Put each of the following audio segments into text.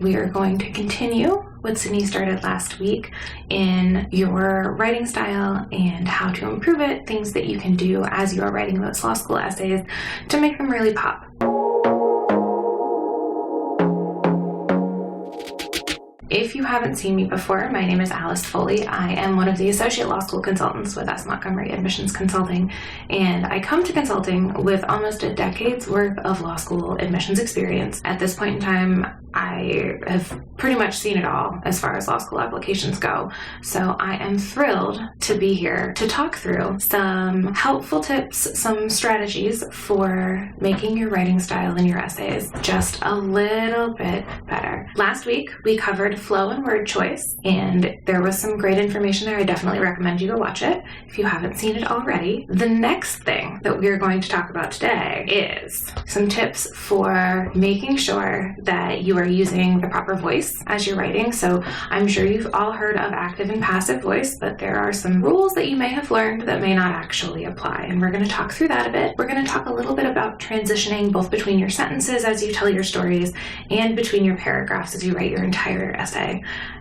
we are going to continue what Sydney started last week in your writing style and how to improve it, things that you can do as you are writing those law school essays to make them really pop. If you haven't seen me before, my name is Alice Foley. I am one of the associate law school consultants with Montgomery Admissions Consulting, and I come to consulting with almost a decade's worth of law school admissions experience. At this point in time, I have pretty much seen it all as far as law school applications go, so I am thrilled to be here to talk through some helpful tips, some strategies for making your writing style and your essays just a little bit better. Last week, we covered flow and word choice, and there was some great information there. I definitely recommend you go watch it if you haven't seen it already. The next thing that we're going to talk about today is some tips for making sure that you are using the proper voice as you're writing. So I'm sure you've all heard of active and passive voice, but there are some rules that you may have learned that may not actually apply, and we're going to talk through that a bit. We're going to talk a little bit about transitioning both between your sentences as you tell your stories and between your paragraphs as you write your entire essay.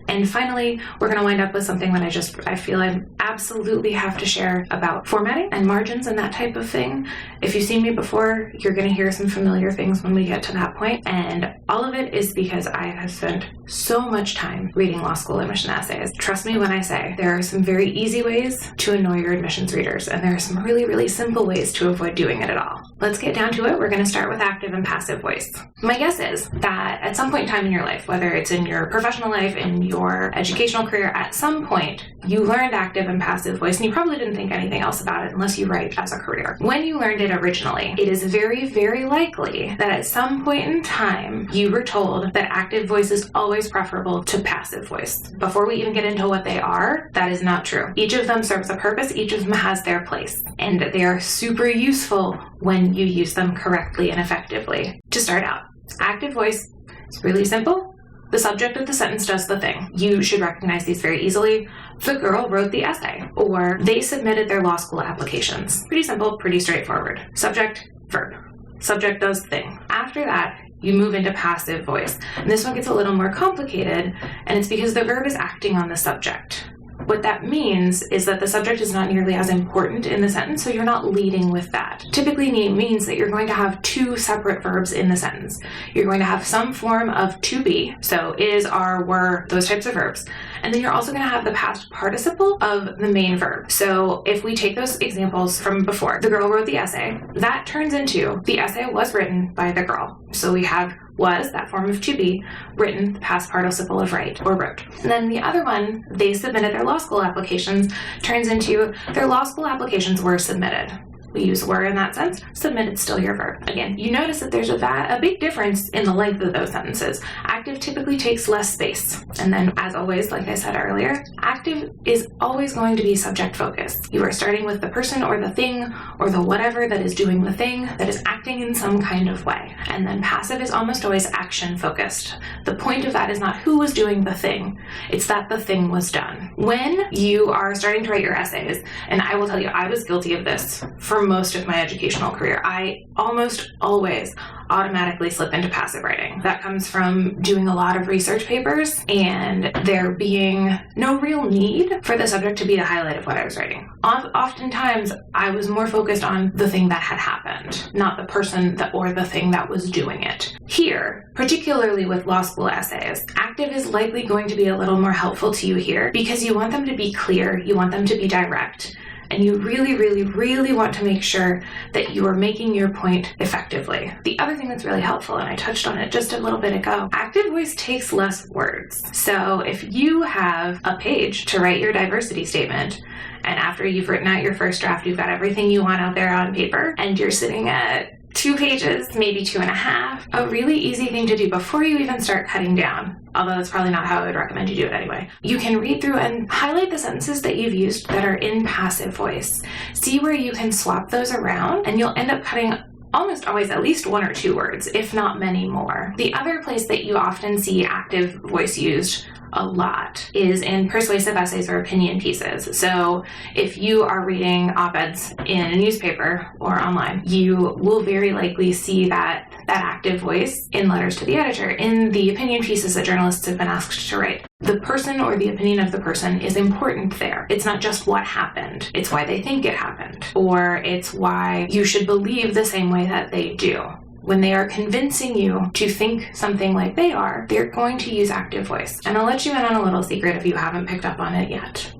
And finally, we're going to wind up with something that I feel I absolutely have to share about formatting and margins and that type of thing. If you've seen me before, you're going to hear some familiar things when we get to that point. And all of it is because I have spent so much time reading law school admission essays. Trust me when I say there are some very easy ways to annoy your admissions readers, and there are some really, really simple ways to avoid doing it at all. Let's get down to it. We're going to start with active and passive voice. My guess is that at some point in time in your life, whether it's in your professional life, in your educational career, at some point you learned active and passive voice, and you probably didn't think anything else about it unless you write as a career. When you learned it originally, it is very, very likely that at some point in time you were told that active voice is always preferable to passive voice. Before we even get into what they are, that is not true. Each of them serves a purpose, each of them has their place, and they are super useful when you use them correctly and effectively. To start out, active voice is really simple. The subject of the sentence does the thing. You should recognize these very easily. The girl wrote the essay, or they submitted their law school applications. Pretty simple, pretty straightforward. Subject, verb. Subject does the thing. After that, you move into passive voice. And this one gets a little more complicated, and it's because the verb is acting on the subject. What that means is that the subject is not nearly as important in the sentence, so you're not leading with that. Typically means that you're going to have two separate verbs in the sentence. You're going to have some form of to be, so is, are, were, those types of verbs. And then you're also going to have the past participle of the main verb. So if we take those examples from before, the girl wrote the essay, that turns into the essay was written by the girl. So we have was, that form of to be, written, the past participle of write or wrote. And then the other one, they submitted their law school applications, turns into their law school applications were submitted. We use were in that sense. Submitted, still your verb. Again, you notice that there's a big difference in the length of those sentences. Active typically takes less space. And then, as always, like I said earlier, active is always going to be subject focused. You are starting with the person or the thing or the whatever that is doing the thing, that is acting in some kind of way. And then passive is almost always action focused. The point of that is not who was doing the thing, it's that the thing was done. When you are starting to write your essays, and I will tell you, I was guilty of this for most of my educational career, I almost always automatically slip into passive writing. That comes from doing a lot of research papers and there being no real need for the subject to be the highlight of what I was writing. Oftentimes, I was more focused on the thing that had happened, not the person or the thing that was doing it. Here, particularly with law school essays, active is likely going to be a little more helpful to you here because you want them to be clear, you want them to be direct. And you really, really, really want to make sure that you are making your point effectively. The other thing that's really helpful, and I touched on it just a little bit ago, active voice takes less words. So if you have a page to write your diversity statement, and after you've written out your first draft, you've got everything you want out there on paper, and you're sitting at 2 pages, maybe 2.5, a really easy thing to do before you even start cutting down, although that's probably not how I would recommend you do it anyway. You can read through and highlight the sentences that you've used that are in passive voice. See where you can swap those around, and you'll end up cutting almost always at least 1 or 2 words, if not many more. The other place that you often see active voice used a lot is in persuasive essays or opinion pieces. So if you are reading op-eds in a newspaper or online, you will very likely see that that active voice in letters to the editor, in the opinion pieces that journalists have been asked to write. The person or the opinion of the person is important there. It's not just what happened. It's why they think it happened, or it's why you should believe the same way that they do. When they are convincing you to think something like they are, they're going to use active voice. And I'll let you in on a little secret if you haven't picked up on it yet.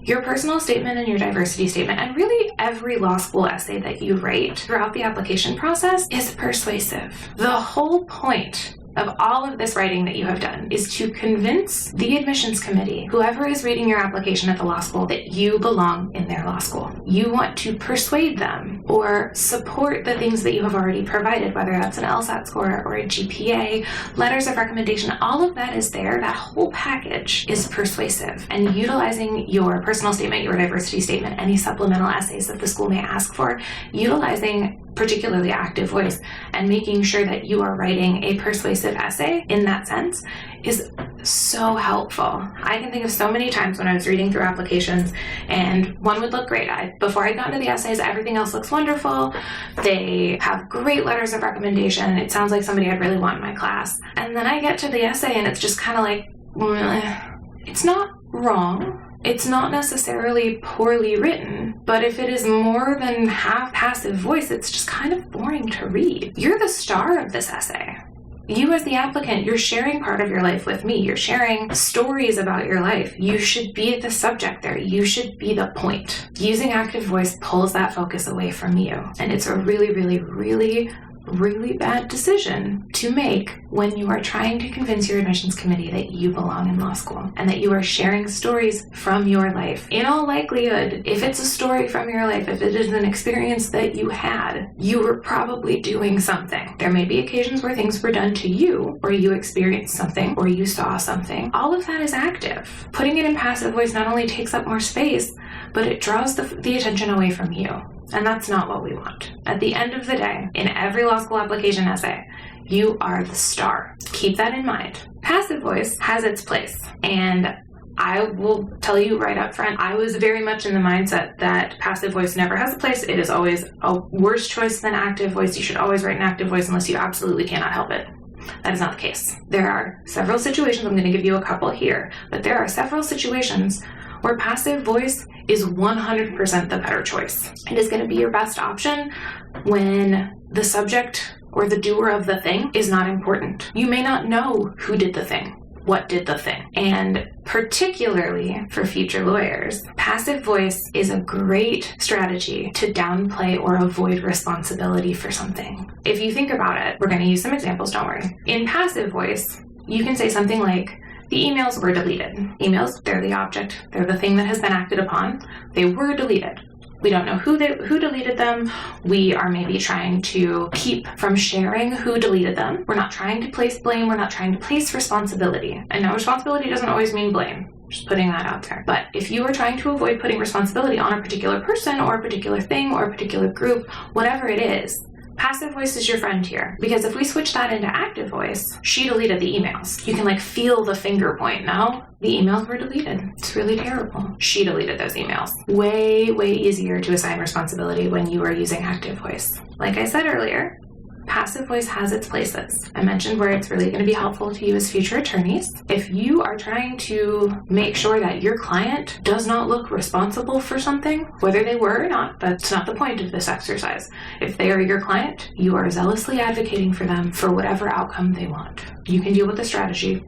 Your personal statement and your diversity statement, and really every law school essay that you write throughout the application process, is persuasive. The whole point of all of this writing that you have done is to convince the admissions committee, whoever is reading your application at the law school, that you belong in their law school. You want to persuade them or support the things that you have already provided, whether that's an LSAT score or a GPA, letters of recommendation. All of that is there. That whole package is persuasive. And utilizing your personal statement, your diversity statement, any supplemental essays that the school may ask for, utilizing particularly active voice and making sure that you are writing a persuasive essay in that sense is so helpful. I can think of so many times when I was reading through applications and one would look great. Before I got into the essays, everything else looks wonderful. They have great letters of recommendation. It sounds like somebody I'd really want in my class. And then I get to the essay and it's just kind of like, it's not wrong. It's not necessarily poorly written, but if it is more than half passive voice, it's just kind of boring to read. You're the star of this essay. You as the applicant, you're sharing part of your life with me. You're sharing stories about your life. You should be the subject there. You should be the point. Using active voice pulls that focus away from you. And it's a really, really, really, really bad decision to make when you are trying to convince your admissions committee that you belong in law school and that you are sharing stories from your life. In all likelihood, if it's a story from your life, if it is an experience that you had, you were probably doing something. There may be occasions where things were done to you, or you experienced something, or you saw something. All of that is active. Putting it in passive voice not only takes up more space, but it draws the attention away from you. And that's not what we want. At the end of the day, in every law school application essay, you are the star. Keep that in mind. Passive voice has its place. And I will tell you right up front, I was very much in the mindset that passive voice never has a place. It is always a worse choice than active voice. You should always write an active voice unless you absolutely cannot help it. That is not the case. There are several situations, I'm going to give you a couple here, but there are several situations where passive voice is 100% the better choice. It is going to be your best option when the subject or the doer of the thing is not important. You may not know who did the thing, what did the thing. And particularly for future lawyers, passive voice is a great strategy to downplay or avoid responsibility for something. If you think about it, we're going to use some examples, don't worry. In passive voice, you can say something like, the emails were deleted. Emails, they're the object. They're the thing that has been acted upon. They were deleted. We don't know who deleted them. We are maybe trying to keep from sharing who deleted them. We're not trying to place blame. We're not trying to place responsibility. And now responsibility doesn't always mean blame. Just putting that out there. But if you are trying to avoid putting responsibility on a particular person or a particular thing or a particular group, whatever it is, passive voice is your friend here. Because if we switch that into active voice, she deleted the emails. You can feel the finger point. No, the emails were deleted. It's really terrible. She deleted those emails. Way, way easier to assign responsibility when you are using active voice. Like I said earlier, passive voice has its places. I mentioned where it's really going to be helpful to you as future attorneys. If you are trying to make sure that your client does not look responsible for something, whether they were or not, that's not the point of this exercise. If they are your client, you are zealously advocating for them for whatever outcome they want. You can deal with the strategy.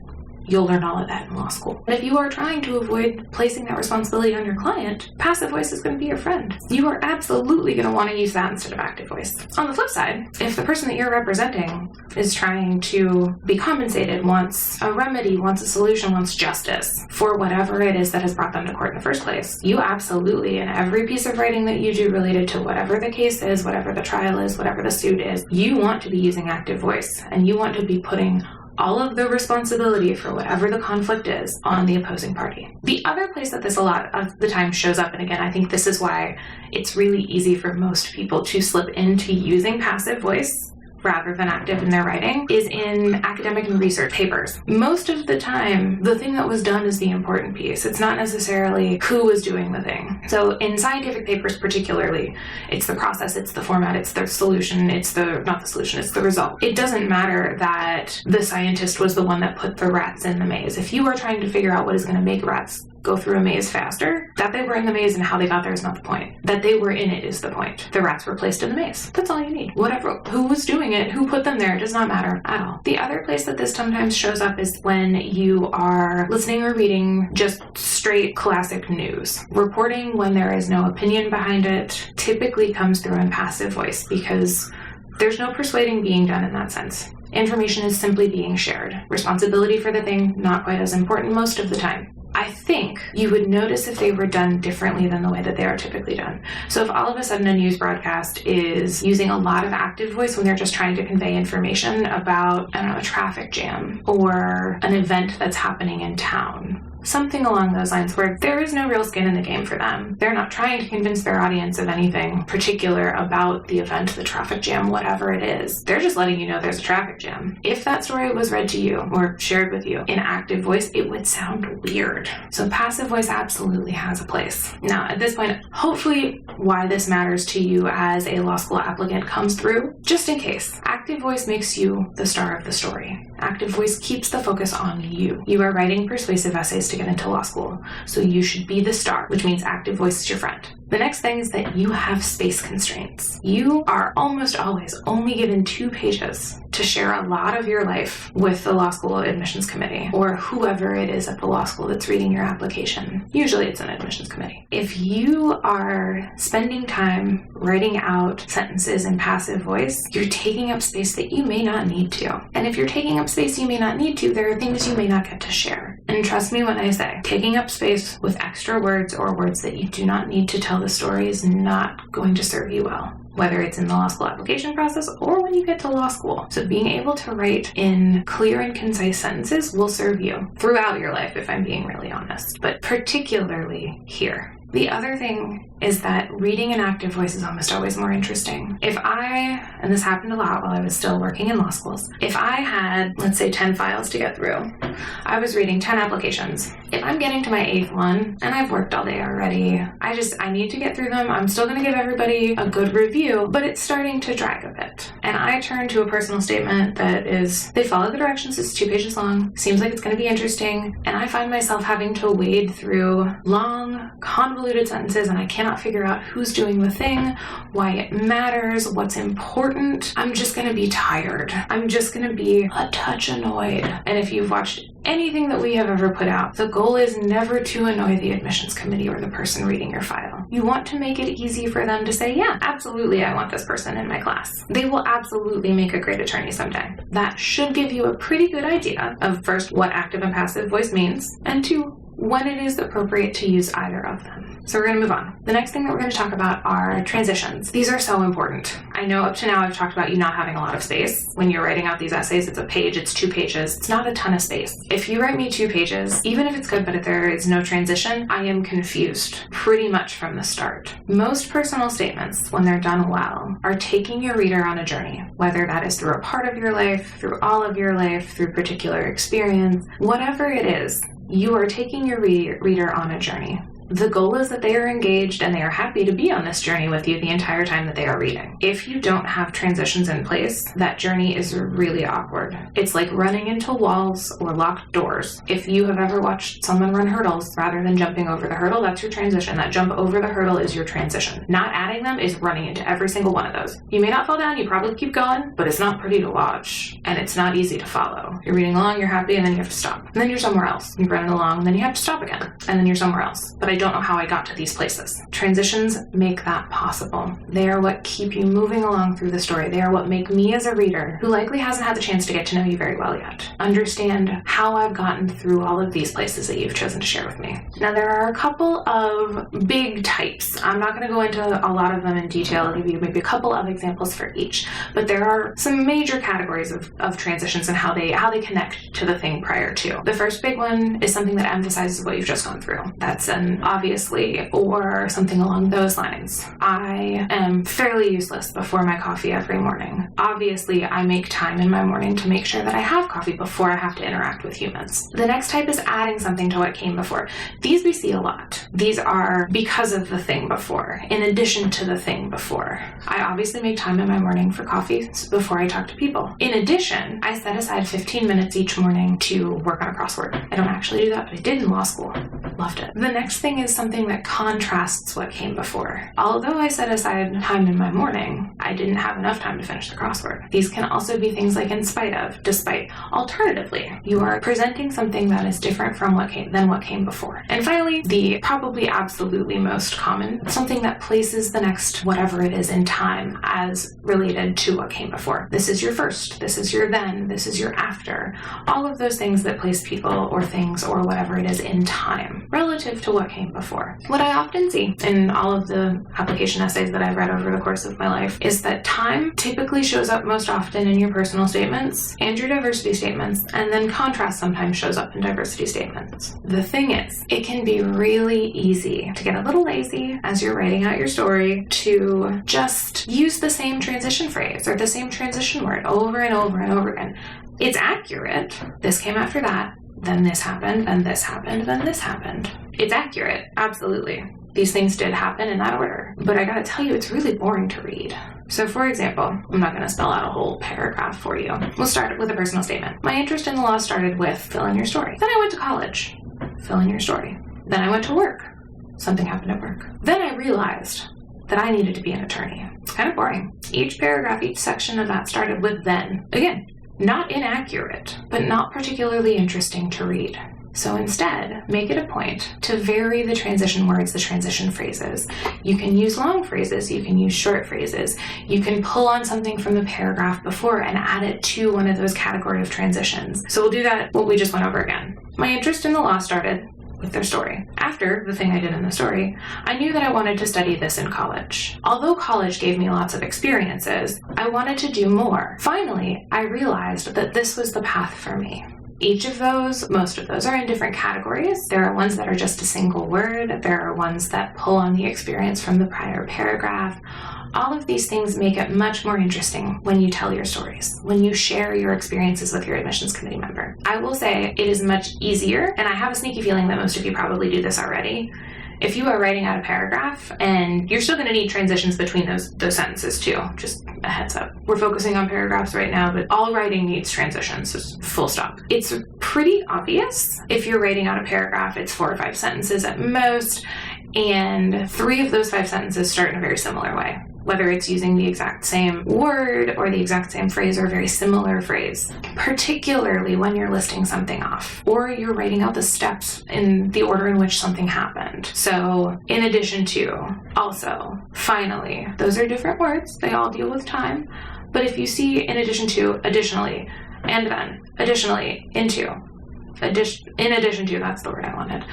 You'll learn all of that in law school. And if you are trying to avoid placing that responsibility on your client, passive voice is going to be your friend. You are absolutely going to want to use that instead of active voice. On the flip side, if the person that you're representing is trying to be compensated, wants a remedy, wants a solution, wants justice for whatever it is that has brought them to court in the first place, you absolutely, in every piece of writing that you do related to whatever the case is, whatever the trial is, whatever the suit is, you want to be using active voice and you want to be putting all of the responsibility for whatever the conflict is on the opposing party. The other place that this a lot of the time shows up, and again, I think this is why it's really easy for most people to slip into using passive voice rather than active in their writing is in academic and research papers. Most of the time, the thing that was done is the important piece. It's not necessarily who was doing the thing. So in scientific papers particularly, it's the process, it's the format, it's the solution, it's the result. It doesn't matter that the scientist was the one that put the rats in the maze. If you are trying to figure out what is going to make rats go through a maze faster, that they were in the maze and how they got there is not the point. That they were in it is the point. The rats were placed in the maze. That's all you need. Whatever, who was doing it, who put them there, it does not matter at all. The other place that this sometimes shows up is when you are listening or reading just straight classic news. Reporting when there is no opinion behind it typically comes through in passive voice because there's no persuading being done in that sense. Information is simply being shared. Responsibility for the thing, not quite as important most of the time. I think you would notice if they were done differently than the way that they are typically done. So if all of a sudden a news broadcast is using a lot of active voice when they're just trying to convey information about, a traffic jam or an event that's happening in town, something along those lines where there is no real skin in the game for them. They're not trying to convince their audience of anything particular about the event, the traffic jam, whatever it is. They're just letting you know there's a traffic jam. If that story was read to you or shared with you in active voice, it would sound weird. So passive voice absolutely has a place. Now, at this point, hopefully why this matters to you as a law school applicant comes through. Just in case, active voice makes you the star of the story. Active voice keeps the focus on you. You are writing persuasive essays to get into law school, so you should be the star, which means active voice is your friend. The next thing is that you have space constraints. You are almost always only given 2 pages to share a lot of your life with the law school admissions committee or whoever it is at the law school that's reading your application. Usually it's an admissions committee. If you are spending time writing out sentences in passive voice, you're taking up space that you may not need to. And if you're taking up space you may not need to, there are things you may not get to share. And trust me when I say, taking up space with extra words or words that you do not need to tell the story is not going to serve you well, whether it's in the law school application process or when you get to law school. So being able to write in clear and concise sentences will serve you throughout your life, if I'm being really honest, but particularly here. The other thing is that reading in active voice is almost always more interesting. If and this happened a lot while I was still working in law schools, if I had, let's say, 10 files to get through, I was reading 10 applications. If I'm getting to my 8th one, and I've worked all day already, I need to get through them. I'm still going to give everybody a good review, but it's starting to drag a bit. And I turn to a personal statement that is, they follow the directions, it's 2 pages long, seems like it's going to be interesting, and I find myself having to wade through long, convoluted sentences, and I cannot figure out who's doing the thing, why it matters, what's important. I'm just going to be tired. I'm just going to be a touch annoyed. And if you've watched anything that we have ever put out, the goal is never to annoy the admissions committee or the person reading your file. You want to make it easy for them to say, yeah, absolutely, I want this person in my class. They will absolutely make a great attorney someday. That should give you a pretty good idea of, first, what active and passive voice means, and 2, when it is appropriate to use either of them. So we're going to move on. The next thing that we're going to talk about are transitions. These are so important. I know up to now I've talked about you not having a lot of space. When you're writing out these essays, it's a page, it's 2 pages. It's not a ton of space. If you write me 2 pages, even if it's good but if there is no transition, I am confused pretty much from the start. Most personal statements, when they're done well, are taking your reader on a journey, whether that is through a part of your life, through all of your life, through particular experience, whatever it is, you are taking your reader on a journey. The goal is that they are engaged and they are happy to be on this journey with you the entire time that they are reading. If you don't have transitions in place, that journey is really awkward. It's like running into walls or locked doors. If you have ever watched someone run hurdles rather than jumping over the hurdle, that's your transition. That jump over the hurdle is your transition. Not adding them is running into every single one of those. You may not fall down, you probably keep going, but it's not pretty to watch and it's not easy to follow. You're reading along, you're happy, and then you have to stop. And then you're somewhere else. You're running along, and then you have to stop again. And then you're somewhere else. But I don't know how I got to these places. Transitions make that possible. They are what keep you moving along through the story. They are what make me as a reader, who likely hasn't had the chance to get to know you very well yet, understand how I've gotten through all of these places that you've chosen to share with me. Now, there are a couple of big types. I'm not going to go into a lot of them in detail. I'll give you maybe a couple of examples for each, but there are some major categories of transitions and how they connect to the thing prior to. The first big one is something that emphasizes what you've just gone through. That's an obviously, or something along those lines. I am fairly useless before my coffee every morning. Obviously, I make time in my morning to make sure that I have coffee before I have to interact with humans. The next type is adding something to what came before. These we see a lot. These are because of the thing before, in addition to the thing before. I obviously make time in my morning for coffee before I talk to people. In addition, I set aside 15 minutes each morning to work on a crossword. I don't actually do that, but I did in law school. Loved it. The next thing is something that contrasts what came before. Although I set aside time in my morning, I didn't have enough time to finish the crossword. These can also be things like in spite of, despite. Alternatively, you are presenting something that is different from what came before. And finally, the probably absolutely most common, something that places the next whatever it is in time as related to what came before. This is your first, this is your then, this is your after. All of those things that place people or things or whatever it is in time relative to what came before. What I often see in all of the application essays that I've read over the course of my life is that time typically shows up most often in your personal statements and your diversity statements, and then contrast sometimes shows up in diversity statements. The thing is, it can be really easy to get a little lazy as you're writing out your story to just use the same transition phrase or the same transition word over and over and over again. It's accurate. This came after that, then this happened, then this happened, then this happened. It's accurate, absolutely. These things did happen in that order. But I gotta tell you, it's really boring to read. So for example, I'm not gonna spell out a whole paragraph for you. We'll start with a personal statement. My interest in the law started with fill in your story. Then I went to college. Fill in your story. Then I went to work. Something happened at work. Then I realized that I needed to be an attorney. It's kind of boring. Each paragraph, each section of that started with then. Again, not inaccurate, but not particularly interesting to read. So instead, make it a point to vary the transition words, the transition phrases. You can use long phrases, you can use short phrases. You can pull on something from the paragraph before and add it to one of those category of transitions. So we'll do that, what we just went over again. My interest in the law started with their story. After the thing I did in the story, I knew that I wanted to study this in college. Although college gave me lots of experiences, I wanted to do more. Finally, I realized that this was the path for me. Each of those, most of those, are in different categories. There are ones that are just a single word. There are ones that pull on the experience from the prior paragraph. All of these things make it much more interesting when you tell your stories, when you share your experiences with your admissions committee member. I will say it is much easier, and I have a sneaky feeling that most of you probably do this already. If you are writing out a paragraph, and you're still going to need transitions between those sentences too, just a heads up. We're focusing on paragraphs right now, but all writing needs transitions, just full stop. It's pretty obvious. If you're writing out a paragraph, it's 4 or 5 sentences at most, and 3 of those 5 sentences start in a very similar way. Whether it's using the exact same word or the exact same phrase or a very similar phrase, particularly when you're listing something off or you're writing out the steps in the order in which something happened. So in addition to, also, finally, those are different words. They all deal with time. But if you see in addition to, additionally, and then, additionally, into, in addition to, that's the word I wanted.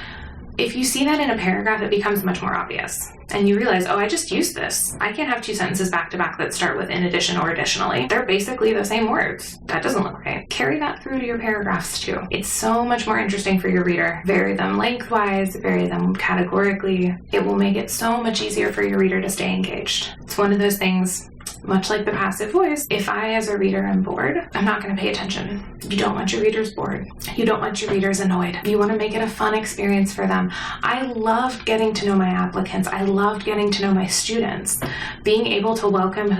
If you see that in a paragraph, it becomes much more obvious. And you realize, oh, I just used this. I can't have 2 sentences back to back that start with in addition or additionally. They're basically the same words. That doesn't look right. Carry that through to your paragraphs too. It's so much more interesting for your reader. Vary them lengthwise, vary them categorically. It will make it so much easier for your reader to stay engaged. It's one of those things, much like the passive voice, if I as a reader am bored, I'm not going to pay attention. You don't want your readers bored. You don't want your readers annoyed. You want to make it a fun experience for them. I loved getting to know my applicants. I loved getting to know my students. Being able to welcome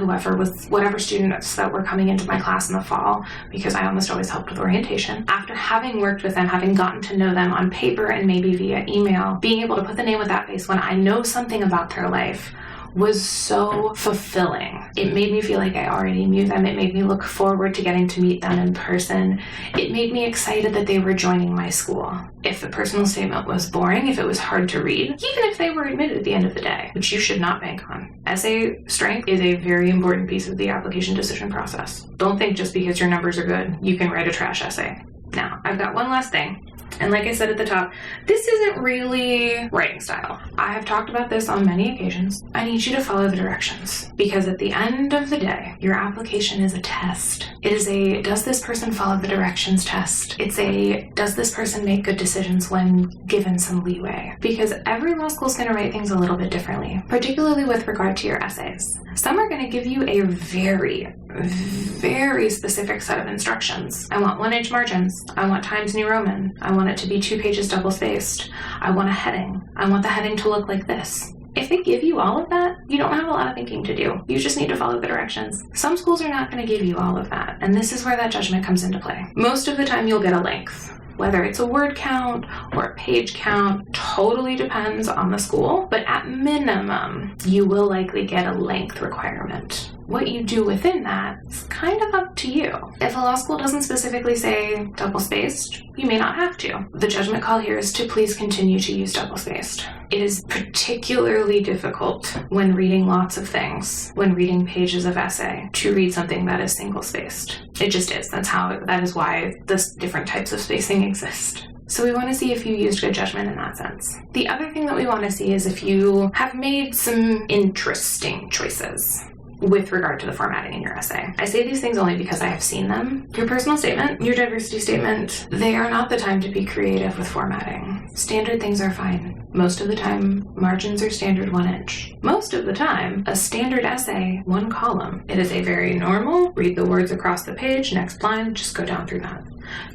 whatever students that were coming into my class in the fall, because I almost always helped with orientation. After having worked with them, having gotten to know them on paper and maybe via email, being able to put the name with that face when I know something about their life was so fulfilling. It made me feel like I already knew them. It made me look forward to getting to meet them in person. It made me excited that they were joining my school. If the personal statement was boring, if it was hard to read, even if they were admitted at the end of the day, which you should not bank on. Essay strength is a very important piece of the application decision process. Don't think just because your numbers are good, you can write a trash essay. Now, I've got one last thing And like I said at the top, this isn't really writing style. I have talked about this on many occasions. I need you to follow the directions, because at the end of the day, your application is a test. It is a, does this person follow the directions test? It's a, does this person make good decisions when given some leeway? Because every law school is going to write things a little bit differently, particularly with regard to your essays. Some are going to give you a very, very specific set of instructions. I want 1-inch margins. I want Times New Roman. I want it to be 2 pages double-spaced. I want a heading. I want the heading to look like this. If they give you all of that, you don't have a lot of thinking to do. You just need to follow the directions. Some schools are not going to give you all of that, and this is where that judgment comes into play. Most of the time, you'll get a length. Whether it's a word count or a page count totally depends on the school, but at minimum, you will likely get a length requirement. What you do within that is kind of up to you. If a law school doesn't specifically say double-spaced, you may not have to. The judgment call here is to please continue to use double-spaced. It is particularly difficult when reading lots of things, when reading pages of essay, to read something that is single-spaced. It just is. That is why the different types of spacing exist. So we want to see if you used good judgment in that sense. The other thing that we want to see is if you have made some interesting choices with regard to the formatting in your essay. I say these things only because I have seen them. Your personal statement, your diversity statement, they are not the time to be creative with formatting. Standard things are fine. Most of the time, margins are standard 1-inch. Most of the time, a standard essay, 1 column. It is a very normal, read the words across the page, next line, just go down through that.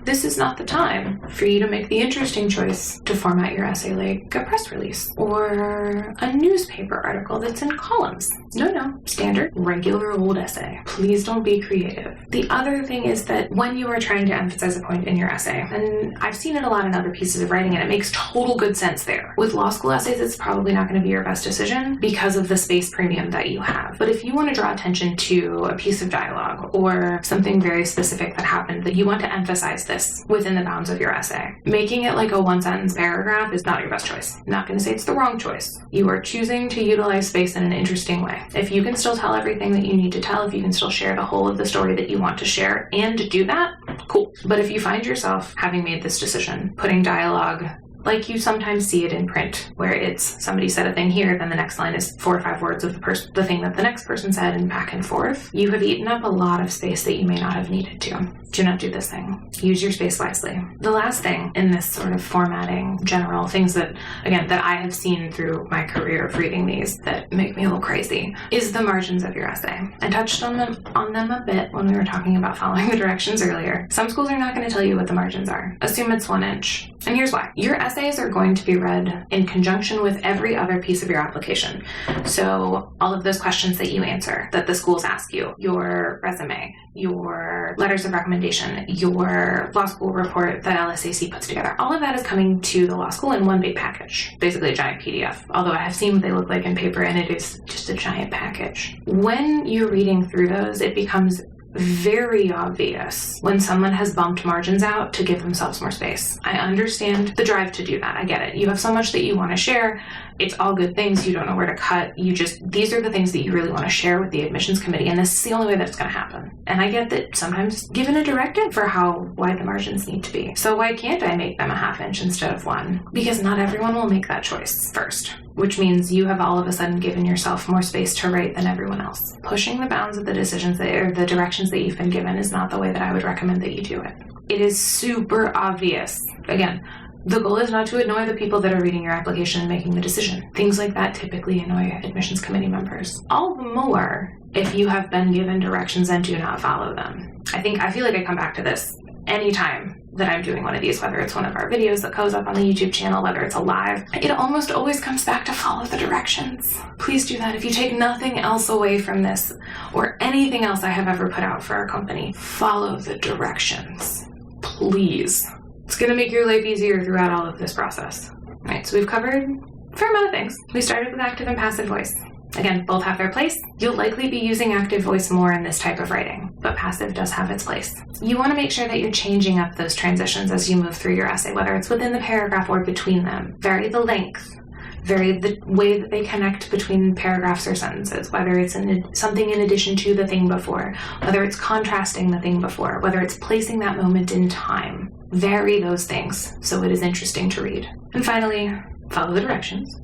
This is not the time for you to make the interesting choice to format your essay like a press release or a newspaper article that's in columns. No, standard, regular old essay. Please don't be creative. The other thing is that when you are trying to emphasize a point in your essay, and I've seen it a lot in other pieces of writing and it makes total good sense there. With law school essays, it's probably not going to be your best decision because of the space premium that you have. But if you want to draw attention to a piece of dialogue or something very specific that happened that you want to emphasize this within the bounds of your essay, making it like a 1-sentence paragraph is not your best choice. I'm not going to say it's the wrong choice. You are choosing to utilize space in an interesting way. If you can still tell everything that you need to tell, if you can still share the whole of the story that you want to share and do that, cool. But if you find yourself having made this decision, putting dialogue like you sometimes see it in print, where it's somebody said a thing here, then the next line is 4 or 5 words of the thing that the next person said, and back and forth. You have eaten up a lot of space that you may not have needed to. Do not do this thing. Use your space wisely. The last thing in this sort of formatting, general things that, again, that I have seen through my career of reading these that make me a little crazy, is the margins of your essay. I touched on them a bit when we were talking about following the directions earlier. Some schools are not going to tell you what the margins are. Assume it's 1-inch. And here's why. Your essays are going to be read in conjunction with every other piece of your application. So all of those questions that you answer, that the schools ask you, your resume, your letters of recommendation, your law school report that LSAC puts together, all of that is coming to the law school in one big package, basically a giant PDF. Although I have seen what they look like in paper, and it is just a giant package. When you're reading through those, it becomes very obvious when someone has bumped margins out to give themselves more space. I understand the drive to do that. I get it. You have so much that you want to share. It's all good things. You don't know where to cut. These are the things that you really want to share with the admissions committee, and this is the only way that it's going to happen. And I get that sometimes given a directive for how wide the margins need to be. So why can't I make them a 1/2 inch instead of 1? Because not everyone will make that choice first, which means you have all of a sudden given yourself more space to write than everyone else. Pushing the bounds of the decisions or the directions that you've been given is not the way that I would recommend that you do it. It is super obvious. Again, the goal is not to annoy the people that are reading your application and making the decision. Things like that typically annoy admissions committee members. All the more if you have been given directions and do not follow them. I feel like I come back to this anytime that I'm doing one of these, whether it's one of our videos that goes up on the YouTube channel, whether it's a live, it almost always comes back to follow the directions. Please do that. If you take nothing else away from this or anything else I have ever put out for our company, follow the directions. Please. It's going to make your life easier throughout all of this process. All right, so we've covered a fair amount of things. We started with active and passive voice. Again, both have their place. You'll likely be using active voice more in this type of writing, but passive does have its place. You want to make sure that you're changing up those transitions as you move through your essay, whether it's within the paragraph or between them. Vary the length. Vary the way that they connect between paragraphs or sentences, whether it's something in addition to the thing before, whether it's contrasting the thing before, whether it's placing that moment in time. Vary those things so it is interesting to read. And finally, follow the directions.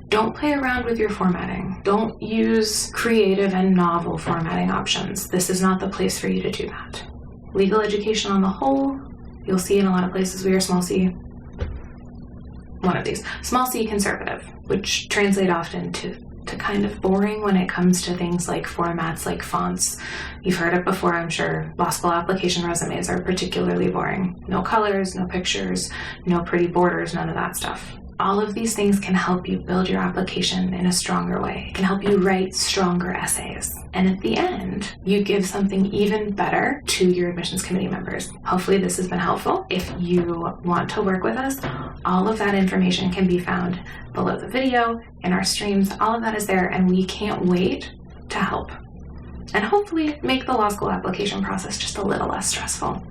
Don't play around with your formatting. Don't use creative and novel formatting options. This is not the place for you to do that. Legal education on the whole, you'll see in a lot of places we are small c. One of these. Small c conservative, which translate often to kind of boring when it comes to things like formats, like fonts. You've heard it before, I'm sure. Law school application resumes are particularly boring. No colors, no pictures, no pretty borders, none of that stuff. All of these things can help you build your application in a stronger way. It can help you write stronger essays. And at the end, you give something even better to your admissions committee members. Hopefully this has been helpful. If you want to work with us, all of that information can be found below the video, in our streams. All of that is there, and we can't wait to help. And hopefully make the law school application process just a little less stressful.